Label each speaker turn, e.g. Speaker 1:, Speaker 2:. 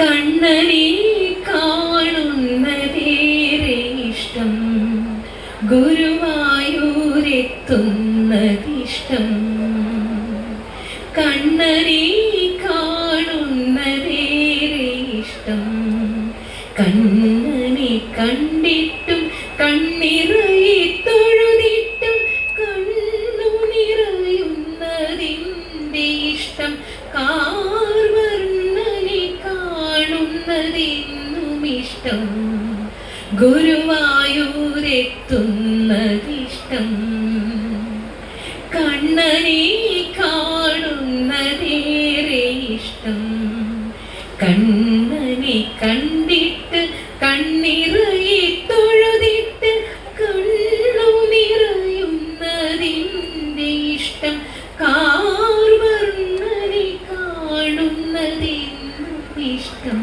Speaker 1: കണ്ണനെ കാണുന്നതേറെ ഇഷ്ടം, ഗുരുവായൂരെത്തുന്നതിഷ്ടം. കണ്ണനെ കാണുന്നതേറെ ഇഷ്ടം, കണ്ണനെ കണ്ടിട്ടും കണ്ണിറയി തൊഴുതിട്ടും കണ്ണു നിറയുന്നതിൻ്റെ ഇഷ്ടം. കാർവർണ്ണനെ കാണുന്നതെന്നും ഇഷ്ടം, ഗുരുവായൂരെത്തുന്നതിഷ്ടം. കണ്ണനെ കാണുന്നതേറെ ഇഷ്ടം, കണ്ണനെ കണ്ടിട്ട് കണ്ണിറയി തൊഴുതിട്ട് കണ്ണു നിറയുന്നതിൻ്റെ ഇഷ്ടം. കാർവർണ്ണനെ കാണുന്നതെന്നും ഇഷ്ടം.